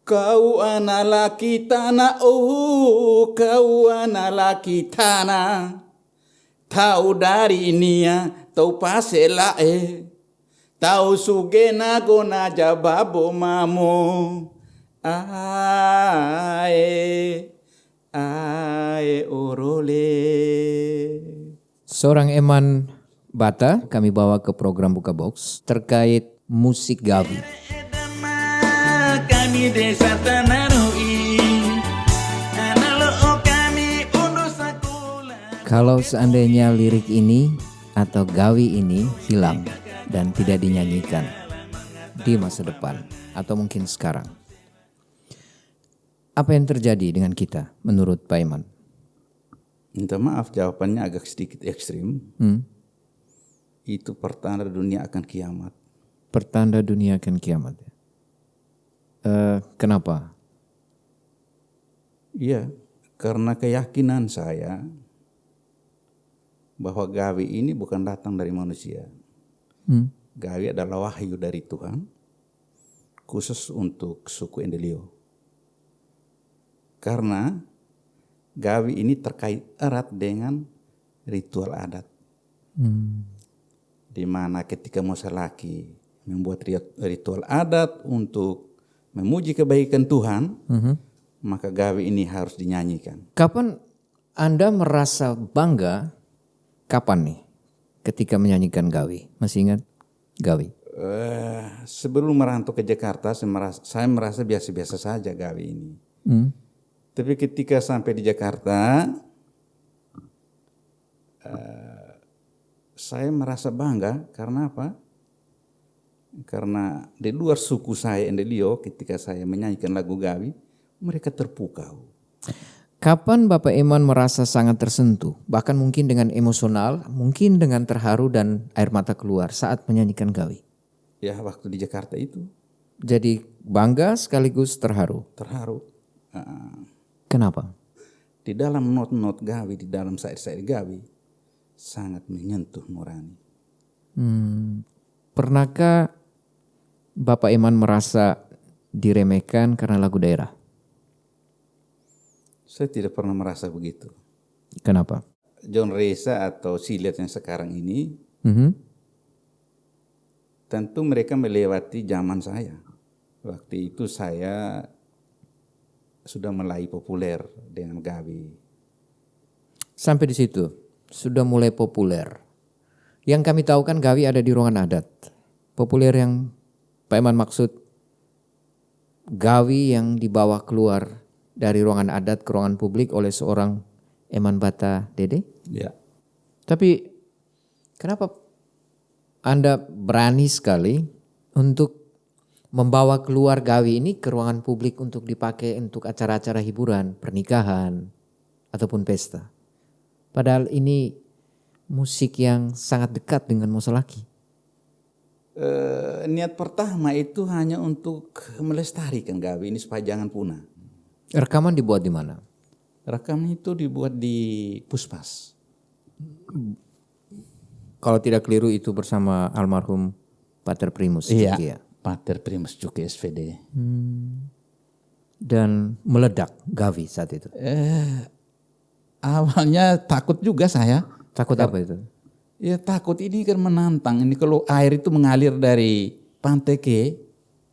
Kau anak laki tanah, oh kau anak laki tanah. Tahu dari nia, tahu pasela tahu sugena gona jababo mamo. Ae orole. Seorang Eman Bata kami bawa ke program Buka Box terkait musik Gawi. Kami desa Tanarui, analoo kami unduh sakulah. Kalau seandainya lirik ini atau Gawi ini hilang dan tidak dinyanyikan di masa depan atau mungkin sekarang, apa yang terjadi dengan kita menurut Pak Iman? Minta maaf jawabannya agak sedikit ekstrim. Itu pertanda dunia akan kiamat. Pertanda dunia akan kiamat. Kenapa? Iya, karena keyakinan saya bahwa Gawi ini bukan datang dari manusia. Gawi adalah wahyu dari Tuhan, khusus untuk suku Endelio. Karena Gawi ini terkait erat dengan ritual adat. Di mana ketika Mose laki membuat ritual adat untuk memuji kebaikan Tuhan, maka Gawi ini harus dinyanyikan. Kapan Anda merasa bangga? Kapan nih ketika menyanyikan Gawi? Masih ingat Gawi? Sebelum merantau ke Jakarta, saya merasa biasa-biasa saja Gawi ini. Tapi ketika sampai di Jakarta, saya merasa bangga. Karena apa? Karena di luar suku saya Endelio, ketika saya menyanyikan lagu Gawi, mereka terpukau. Kapan Bapak Iman merasa sangat tersentuh, bahkan mungkin dengan emosional, mungkin dengan terharu dan air mata keluar saat menyanyikan Gawi? Ya, waktu di Jakarta itu. Jadi bangga sekaligus terharu. Terharu. Kenapa? Di dalam not-not Gawi, di dalam syair-syair Gawi, sangat menyentuh nurani. Pernahkah Bapak Iman merasa diremehkan karena lagu daerah? Saya tidak pernah merasa begitu. Kenapa? John Reza atau Silet yang sekarang ini, tentu mereka melewati zaman saya. Waktu itu saya sudah mulai populer dengan Gawi. Sampai di situ sudah mulai populer. Yang kami tahu kan Gawi ada di ruangan adat. Populer yang Pak Iman maksud Gawi yang dibawa keluar dari ruangan adat ke ruangan publik oleh seorang Eman Bata Dede. Ya. Tapi kenapa Anda berani sekali untuk membawa keluar Gawi ini ke ruangan publik untuk dipakai untuk acara-acara hiburan, pernikahan, ataupun pesta? Padahal ini musik yang sangat dekat dengan Mose laki. Niat pertama itu hanya untuk melestarikan Gawi ini supaya jangan punah. Rekaman dibuat di mana? Rekaman itu dibuat di Puspas. Kalau tidak keliru itu bersama almarhum Pater Primus. Iya, Juki ya? Pater Primus Juki SVD. Dan meledak Gawi saat itu. Awalnya takut juga saya. Takut apa itu? Ya takut ini kan menantang. Ini kalau air itu mengalir dari pantai ke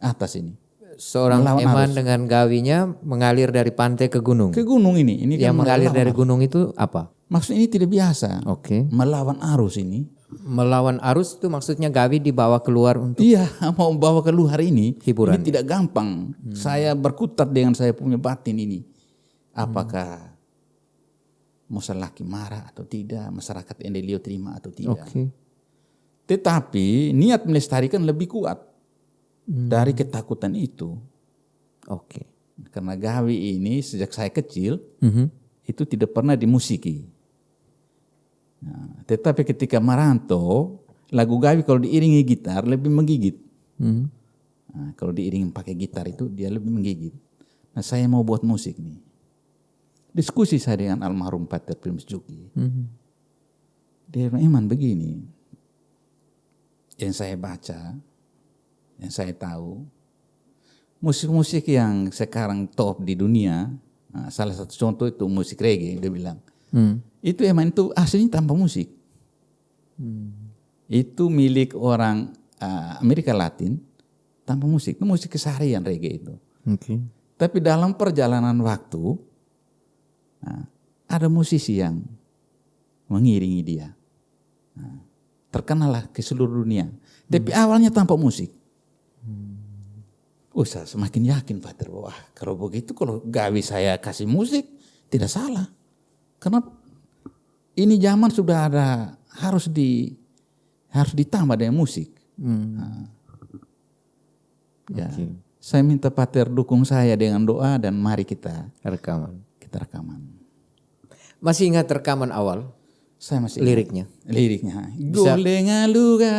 atas ini. Seorang Melawan Eman arus. dengan Gawinya mengalir dari pantai ke gunung. Ke gunung ini. Ini Yang kan mengalir melawan dari arus. gunung itu apa? Maksudnya ini tidak biasa. Oke. Melawan arus ini. Melawan arus itu maksudnya Gawi dibawa keluar untuk Iya, mau bawa keluar ini. hiburan. Ini tidak gampang. Saya berkutat dengan saya punya batin ini. Apakah Mose laki marah atau tidak, masyarakat Endelio terima atau tidak. Oke. Tetapi niat melestarikan lebih kuat dari ketakutan itu. Oke. Karena Gawi ini sejak saya kecil itu tidak pernah dimusiki. Nah, tetapi ketika merantau, lagu Gawi kalau diiringi gitar lebih menggigit. Nah, kalau diiringi pakai gitar itu dia lebih menggigit. Nah, saya mau buat musik nih. Diskusi saya dengan almarhum Pater Primus Juki. Dia bilang, Iman begini, yang saya baca, yang saya tahu, musik-musik yang sekarang top di dunia, salah satu contoh itu musik reggae, dia bilang. Itu emang itu aslinya tanpa musik. Itu milik orang Amerika Latin tanpa musik. Itu musik keseharian reggae itu. Okay. Tapi dalam perjalanan waktu ada musisi yang mengiringi dia. Terkenallah ke seluruh dunia. Tapi awalnya tanpa musik. Saya semakin yakin Pater bahwa kalau begitu kalau gawe saya kasih musik tidak salah. Karena ini zaman sudah ada harus ditambah dengan musik. Ya. Okay. Saya minta Pater dukung saya dengan doa dan mari kita Rekaman. rekaman. Masih ingat rekaman awal? Saya masih Liriknya. Liriknya. Bisa. Golenga luga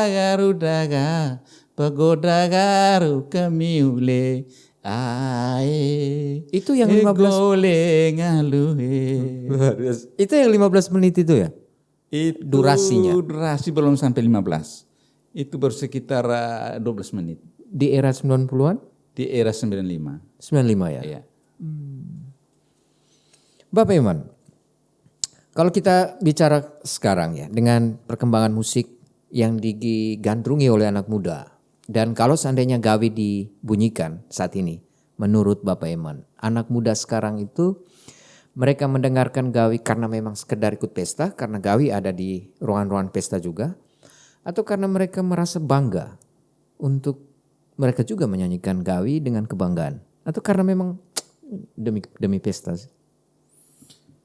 garudaga pagoda garu kamiule ae. Itu yang 15 golenga luhe. Itu yang 15 menit itu ya? Itu Durasinya. Durasi belum sampai 15. Itu baru sekitar 12 menit. Di era 90-an? Di era 95. 95 ya? Iya. Bapak Iman, kalau kita bicara sekarang ya dengan perkembangan musik yang digandrungi oleh anak muda dan kalau seandainya gawe dibunyikan saat ini menurut Bapak Iman, anak muda sekarang itu mereka mendengarkan gawe karena memang sekedar ikut pesta, karena gawe ada di ruangan-ruangan pesta juga, atau karena mereka merasa bangga untuk mereka juga menyanyikan gawe dengan kebanggaan, atau karena memang demi pesta sih?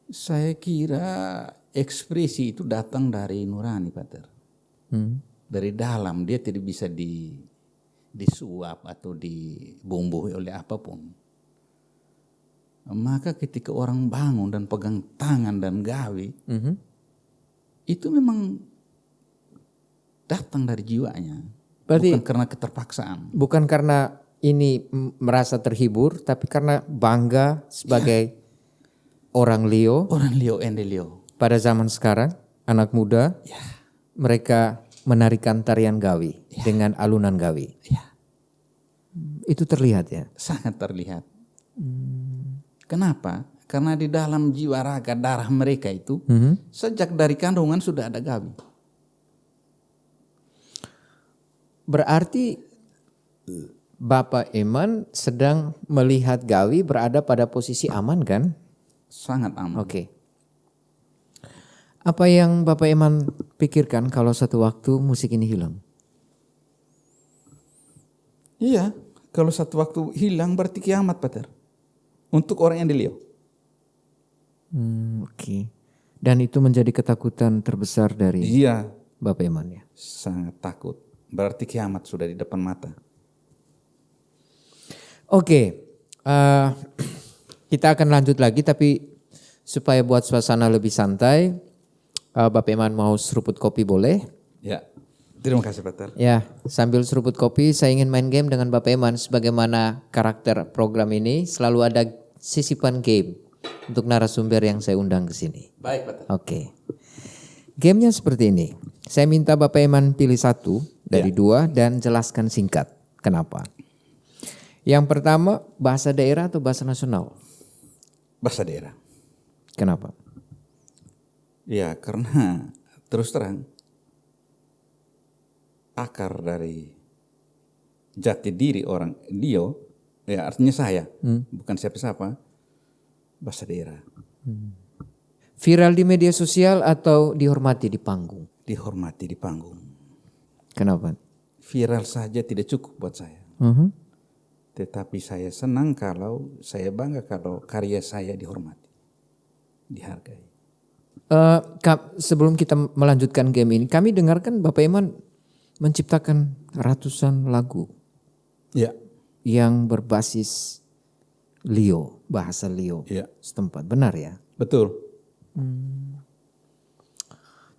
Saya kira ekspresi itu datang dari nurani, Pater. Dari dalam, dia tidak bisa disuap atau dibumbui oleh apapun. Maka ketika orang bangun dan pegang tangan dan gawe, itu memang datang dari jiwanya. Berarti bukan karena keterpaksaan. Bukan karena ini merasa terhibur, tapi karena bangga sebagai orang Leo. Orang Leo ende Leo. Pada zaman sekarang, anak muda, mereka menarikan tarian gawi dengan alunan gawi. Itu terlihat ya? Sangat terlihat. Kenapa? Karena di dalam jiwa raga darah mereka itu, sejak dari kandungan sudah ada gawi. Berarti Bapak Iman sedang melihat gawi berada pada posisi aman kan? Sangat aman. Oke. Apa yang Bapak Iman pikirkan kalau satu waktu musik ini hilang? Iya, kalau satu waktu hilang berarti kiamat, Pater. Untuk orang yang di Leo. Oke. Dan itu menjadi ketakutan terbesar dari Bapak Iman ya? Sangat takut. Berarti kiamat sudah di depan mata. Oke. Kita akan lanjut lagi tapi supaya buat suasana lebih santai, Bapak Iman mau seruput kopi boleh? Ya, terima kasih Pater. Ya, sambil seruput kopi saya ingin main game dengan Bapak Iman sebagaimana karakter program ini selalu ada sisipan game untuk narasumber yang saya undang ke sini. Baik Pater. Oke. Gamenya seperti ini. Saya minta Bapak Iman pilih satu dari dua dan jelaskan singkat. Kenapa? Yang pertama bahasa daerah atau bahasa nasional? Bahasa daerah. Kenapa? Ya karena terus terang akar dari jati diri orang Leo, ya artinya saya, bukan siapa-siapa, bahasa daerah. Viral di media sosial atau dihormati di panggung? Dihormati di panggung. Kenapa? Viral saja tidak cukup buat saya. Tetapi saya senang kalau, saya bangga kalau karya saya dihormati, dihargai. Sebelum kita melanjutkan game ini, kami dengarkan Bapak Iman menciptakan ratusan lagu yang berbasis Leo, bahasa Leo setempat. Benar ya? Betul.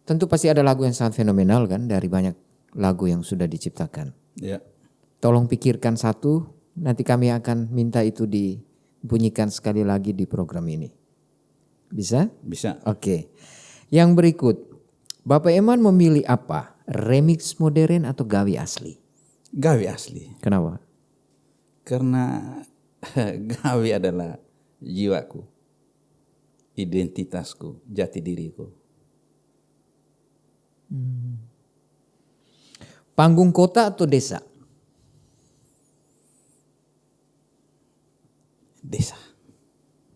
Tentu pasti ada lagu yang sangat fenomenal kan dari banyak lagu yang sudah diciptakan. Ya. Tolong pikirkan satu, nanti kami akan minta itu dibunyikan sekali lagi di program ini. Bisa? Bisa. Oke. Yang berikut, Bapak Iman memilih apa? Remix modern atau gawi asli? Gawi asli. Kenapa? Karena Gawi adalah jiwaku, identitasku, jati diriku. Panggung kota atau desa? Desa.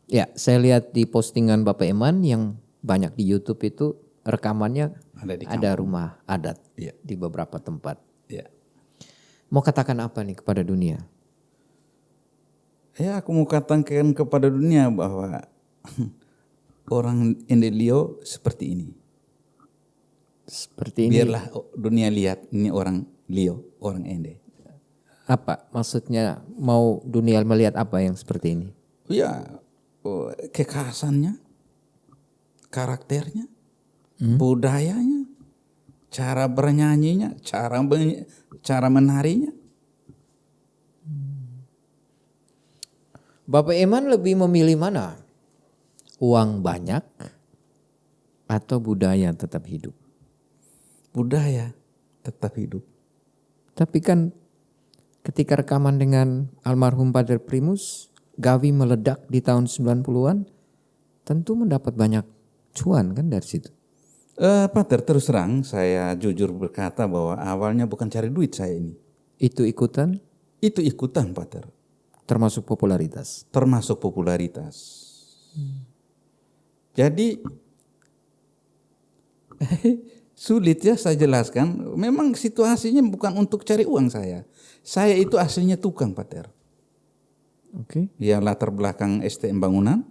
Ya, saya lihat di postingan Bapak Eman yang banyak di YouTube itu rekamannya Ada di ada rumah adat Iya. di beberapa tempat. Ya. Mau katakan apa nih kepada dunia? Ya, aku mau katakan kepada dunia bahwa orang Endelio seperti ini. Seperti ini. Biarlah dunia lihat ini orang Lio, orang Ende. Apa maksudnya, mau dunia melihat apa yang seperti ini? Ya, kekhasannya, karakternya, budayanya, cara bernyanyinya, cara menarinya. Bapak Eman lebih memilih mana? Uang banyak atau budaya tetap hidup? Budaya tetap hidup. Tapi kan ketika rekaman dengan almarhum Pater Primus, Gawi meledak di tahun 90-an, tentu mendapat banyak cuan kan dari situ. Pater, terus terang saya jujur berkata bahwa awalnya bukan cari duit saya ini. Itu ikutan Itu ikutan, Pater. termasuk popularitas. Termasuk popularitas. Jadi sulit ya saya jelaskan. Memang situasinya bukan untuk cari uang saya. Saya itu aslinya tukang, Pater. Oke. Ya, latar belakang STM bangunan.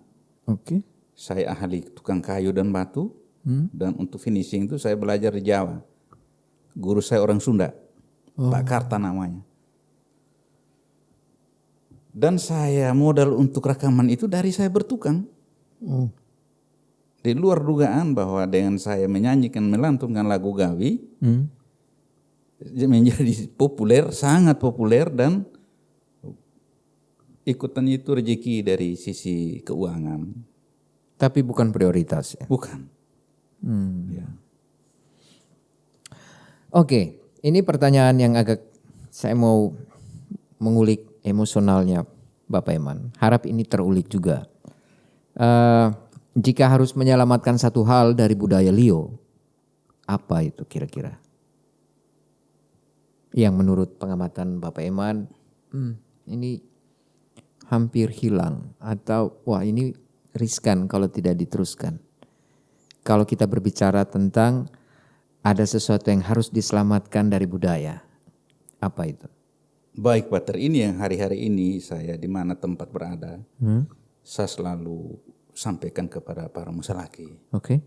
Oke. Saya ahli tukang kayu dan batu. Dan untuk finishing itu saya belajar di Jawa. Guru saya orang Sunda. Pak Karta namanya. Dan saya modal untuk rekaman itu dari saya bertukang. Di luar dugaan bahwa dengan saya menyanyikan, melantunkan lagu Gawi, menjadi populer, sangat populer, dan ikutan itu rezeki dari sisi keuangan. Tapi bukan prioritas ya. Bukan. Ya. Oke, ini pertanyaan yang agak saya mau mengulik emosionalnya Bapak Eman. Harap ini terulik juga. Jika harus menyelamatkan satu hal dari budaya Lio, apa itu kira-kira? Yang menurut pengamatan Bapak Eman, ini hampir hilang atau wah ini riskan kalau tidak diteruskan. Kalau kita berbicara tentang ada sesuatu yang harus diselamatkan dari budaya, apa itu? Baik, Pater, ini yang hari-hari ini saya di mana tempat berada, saya selalu sampaikan kepada para musalaki. Oke.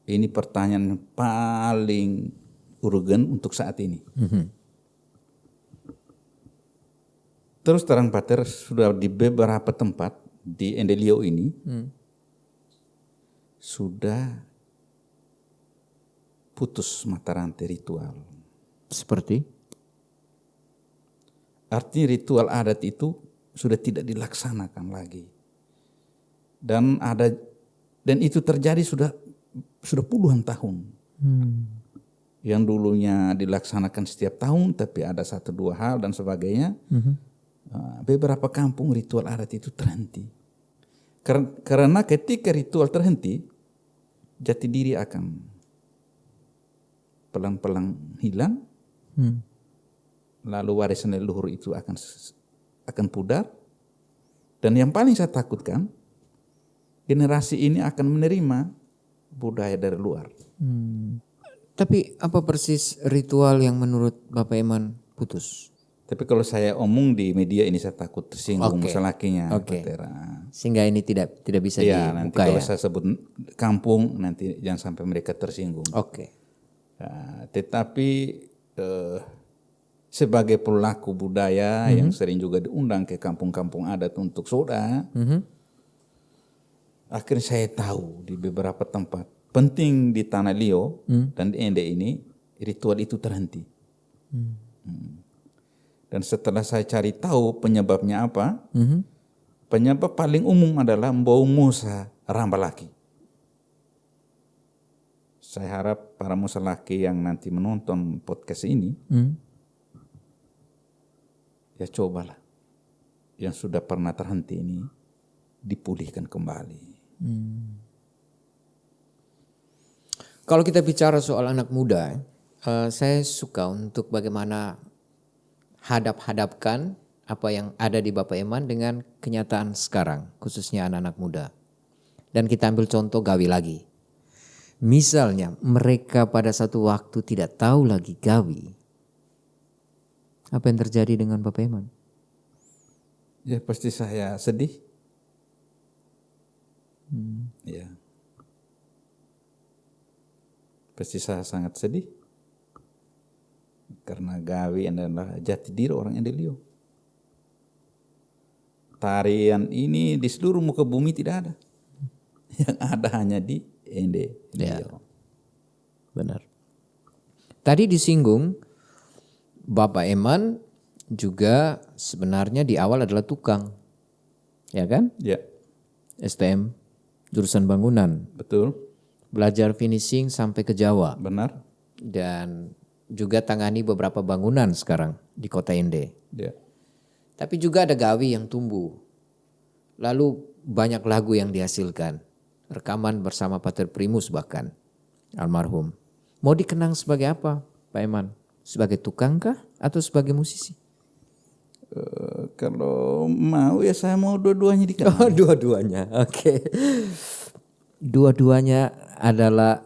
Ini pertanyaan yang paling urgen untuk saat ini. Terus terang, Pater, sudah di beberapa tempat di Endelio ini sudah putus mata rantai ritual. Seperti? Artinya ritual adat itu sudah tidak dilaksanakan lagi. Dan itu terjadi sudah puluhan tahun. Yang dulunya dilaksanakan setiap tahun, tapi ada 1-2 hal dan sebagainya. Beberapa kampung ritual adat itu terhenti. Karena ketika ritual terhenti, jati diri akan pelan-pelan hilang. Lalu warisan leluhur itu akan pudar. Dan yang paling saya takutkan, generasi ini akan menerima budaya dari luar. Tapi apa persis ritual yang menurut Bapak Eman putus? Tapi kalau saya omong di media ini saya takut tersinggung musalakinya. Oke. Sehingga ini tidak bisa Nanti dibuka kalau ya. saya sebut kampung nanti jangan sampai mereka tersinggung. Oke. Tetapi sebagai pelaku budaya yang sering juga diundang ke kampung-kampung adat untuk soda, akhirnya saya tahu di beberapa tempat penting di Tanah Lio dan di Ende ini ritual itu terhenti. Dan setelah saya cari tahu penyebabnya apa, penyebab paling umum adalah bau musa rambalaki. Saya harap para musalaki yang nanti menonton podcast ini ya cobalah yang sudah pernah terhenti ini dipulihkan kembali. Kalau kita bicara soal anak muda, saya suka untuk bagaimana hadap-hadapkan apa yang ada di Bapak Eman dengan kenyataan sekarang, khususnya anak-anak muda. Dan kita ambil contoh Gawi lagi. Misalnya mereka pada satu waktu tidak tahu lagi Gawi. Apa yang terjadi dengan Bapak Eman? Ya pasti saya sedih. Ya. Pasti saya sangat sedih. Karena Gawi adalah jati diri orang Endelio. Tarian ini di seluruh muka bumi tidak ada. Yang ada hanya di Endelio. Ya. Benar. Tadi disinggung Bapak Eman juga sebenarnya di awal adalah tukang. Ya kan? Ya, STM, jurusan bangunan. betul. Belajar finishing sampai ke Jawa. Benar. Dan juga tangani beberapa bangunan sekarang di kota Ende. Ya. Tapi juga ada Gawi yang tumbuh. Lalu banyak lagu yang dihasilkan. Rekaman bersama Pater Primus bahkan, almarhum. Mau dikenang sebagai apa Pak Eman? Sebagai tukang kah atau sebagai musisi? Kalau mau ya saya mau dua-duanya dikenal. Oh, dua-duanya, oke. Dua-duanya adalah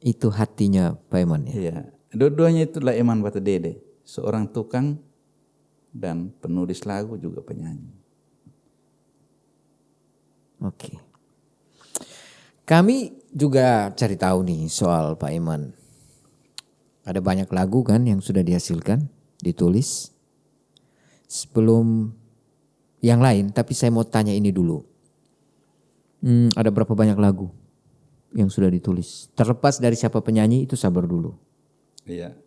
itu hatinya Pak Eman ya? Iya, dua-duanya itulah Eman Batu Dede. Seorang tukang dan penulis lagu juga penyanyi. Oke. Kami juga cari tahu nih soal Pak Eman. Ada banyak lagu kan yang sudah dihasilkan, ditulis. Sebelum yang lain, tapi saya mau tanya ini dulu. Ada berapa banyak lagu yang sudah ditulis? Terlepas dari siapa penyanyi itu sabar dulu. Iya,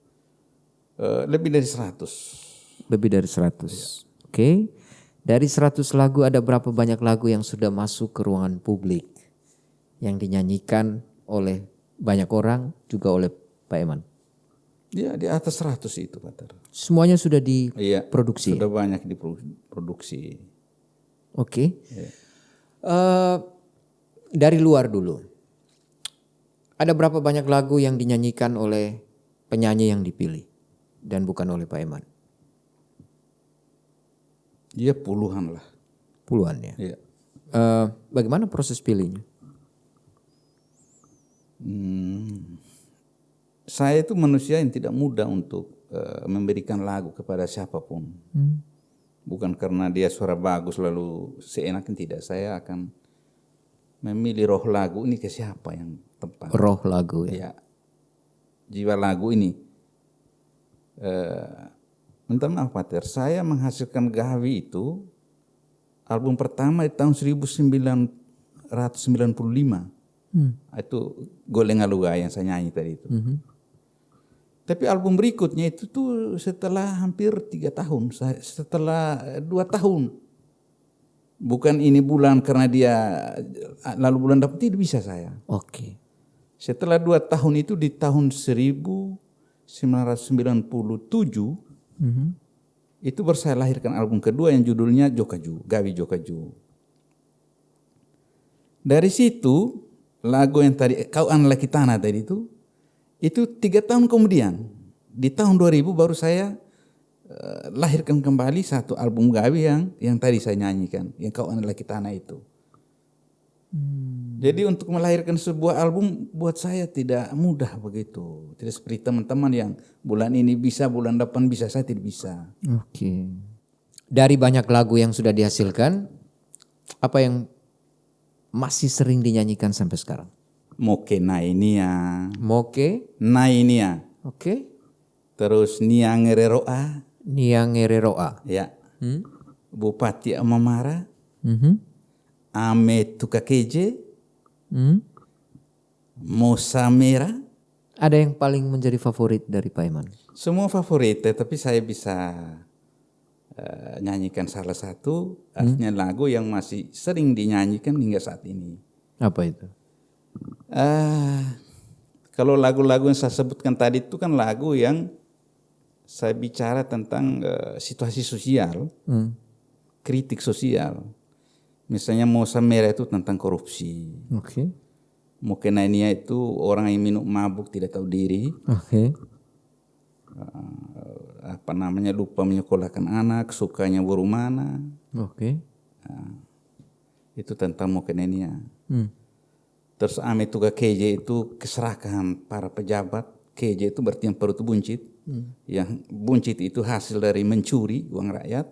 lebih dari 100. Lebih dari 100. Oke. Dari 100 lagu ada berapa banyak lagu yang sudah masuk ke ruangan publik? Yang dinyanyikan oleh banyak orang juga oleh Pak Eman? Ya di atas 100 itu Pater. Semuanya sudah Iya, diproduksi? sudah banyak diproduksi. Oke. Dari luar dulu. Ada berapa banyak lagu yang dinyanyikan oleh penyanyi yang dipilih dan bukan oleh Pak Eman? Ya puluhan lah. Puluhan ya. Iya. Bagaimana proses pilihnya? Saya itu manusia yang tidak mudah untuk memberikan lagu kepada siapapun. Bukan karena dia suara bagus lalu seenaknya, tidak. Saya akan memilih roh lagu ini ke siapa yang tepat. Roh lagu ya. Ya, jiwa lagu ini. Minta maaf Pater, saya menghasilkan Gawi itu album pertama di tahun 1995. Itu Goleng Aluga yang saya nyanyi tadi itu. Tapi album berikutnya itu tuh setelah hampir 3 tahun, setelah 2 tahun. Bukan ini bulan karena dia lalu bulan dapat, tidak bisa saya. Oke. Setelah 2 tahun itu di tahun 1997 itu baru saya lahirkan album kedua yang judulnya Jokaju, Gawi Jokaju. Dari situ lagu yang tadi Kau Adalah Kitana tadi itu 3 tahun kemudian di tahun 2000 baru saya lahirkan kembali satu album Gawi yang tadi saya nyanyikan, yang Kau Adalah Kitana itu. Jadi untuk melahirkan sebuah album buat saya tidak mudah begitu. Tidak seperti teman-teman yang bulan ini bisa, bulan depan bisa, saya tidak bisa. Oke. Dari banyak lagu yang sudah dihasilkan, apa yang masih sering dinyanyikan sampai sekarang? Moke Nainia. Moke. Nainia. Oke. Terus Niangereroa. Niangereroa. Ya. Bupati Amamara. Ame Tukakeje. Mosa Merah. Ada yang paling menjadi favorit dari Pak Eman? Semua favorit, tapi saya bisa nyanyikan salah satu, artinya lagu yang masih sering dinyanyikan hingga saat ini. Apa itu? Kalau lagu-lagu yang saya sebutkan tadi itu kan lagu yang saya bicara tentang situasi sosial, kritik sosial. Misalnya Mosa Merah itu tentang korupsi. Oke. Mukenania itu orang yang minum mabuk tidak tahu diri. Oke. Lupa menyekolahkan anak, sukanya berumana. Oke. Itu tentang Mukenania. Terus ame tuga keje itu keserakahan para pejabat. Keje itu berarti yang perut buncit. Yang buncit itu hasil dari mencuri uang rakyat.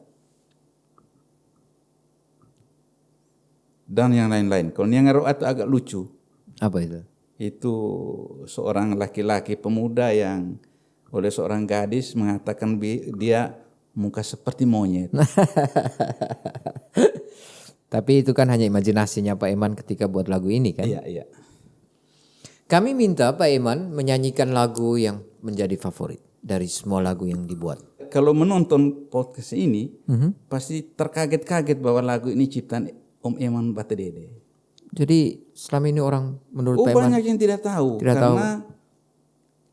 Dan yang lain-lain. Kalau yang ngaruh itu agak lucu. Apa itu? Itu seorang laki-laki pemuda yang oleh seorang gadis mengatakan dia muka seperti monyet. Tapi itu kan hanya imajinasinya Pak Eman ketika buat lagu ini kan? Iya, iya. Kami minta Pak Eman menyanyikan lagu yang menjadi favorit dari semua lagu yang dibuat. Kalau menonton podcast ini, pasti terkaget-kaget bahwa lagu ini ciptaan Om Eman Bata Dede. Jadi selama ini orang menurut Pak Eman banyak yang tidak tahu. Karena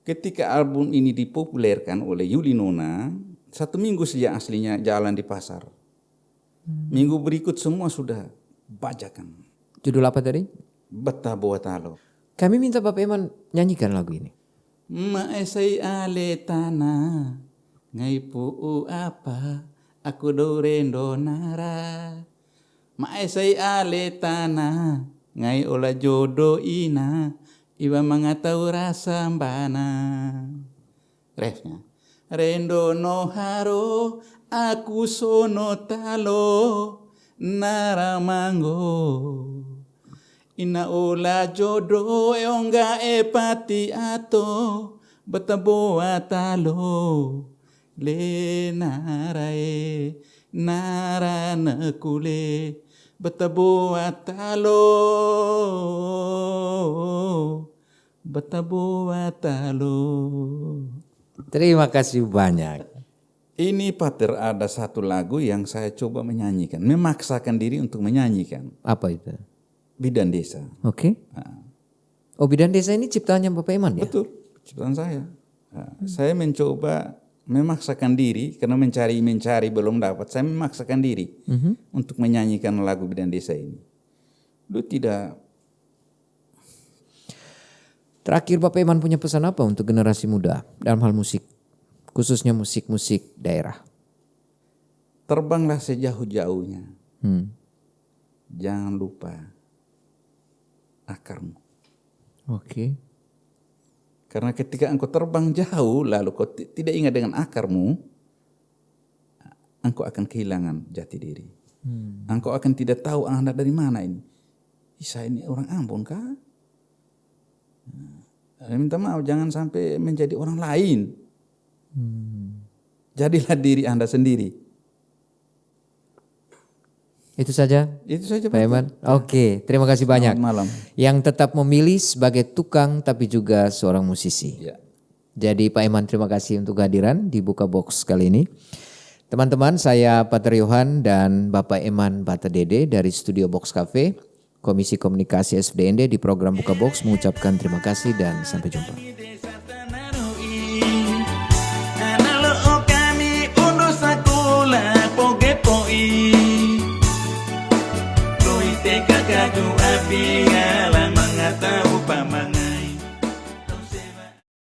ketika album ini dipopulerkan oleh Yuli Nona, 1 minggu sejak aslinya jalan di pasar. Minggu berikut semua sudah bajakan. Judul apa tadi? Beta Boatalo. Kami minta Bapak Eman nyanyikan lagu ini. Maesai ale tanah, ngaipu apa, aku dorendo nara. Maesai ale tanah, ngai ola jodo ina, iwa mangatau rasa mbana. Refnya. Rendo no haro, aku sono talo, naramango. Ina ola jodo eonga epati ato, betaboa talo, le narae, naranekule, betaboa talo, betaboa talo. Terima kasih banyak. Ini Pater ada satu lagu yang saya coba menyanyikan, memaksakan diri untuk menyanyikan. Apa itu? Bidan Desa. Oke. Oh, Bidan Desa ini ciptaannya Bapak Eman ya? Betul, ciptaan saya. Saya mencoba memaksakan diri karena mencari belum dapat. Saya memaksakan diri untuk menyanyikan lagu Bidan Desa ini. Lu tidak. Terakhir Bapak Eman punya pesan apa untuk generasi muda dalam hal musik, khususnya musik-musik daerah? Terbanglah sejauh-jauhnya. Jangan lupa akarmu. Oke. Karena ketika engkau terbang jauh lalu kau tidak ingat dengan akarmu, engkau akan kehilangan jati diri. Engkau akan tidak tahu Anda dari mana ini. Saya ini orang Ambon kah? Minta maaf jangan sampai menjadi orang lain. Jadilah diri Anda sendiri. Itu saja? Itu saja Pak Eman. Oke, terima kasih banyak. Selamat malam. Yang tetap memilih sebagai tukang tapi juga seorang musisi. Ya. Jadi Pak Eman terima kasih untuk kehadiran di Buka Box kali ini. Teman-teman, saya Pater Yohan dan Bapak Eman Bata Dede dari Studio Box Cafe, Komisi Komunikasi SFDND di program Buka Box mengucapkan terima kasih dan sampai jumpa.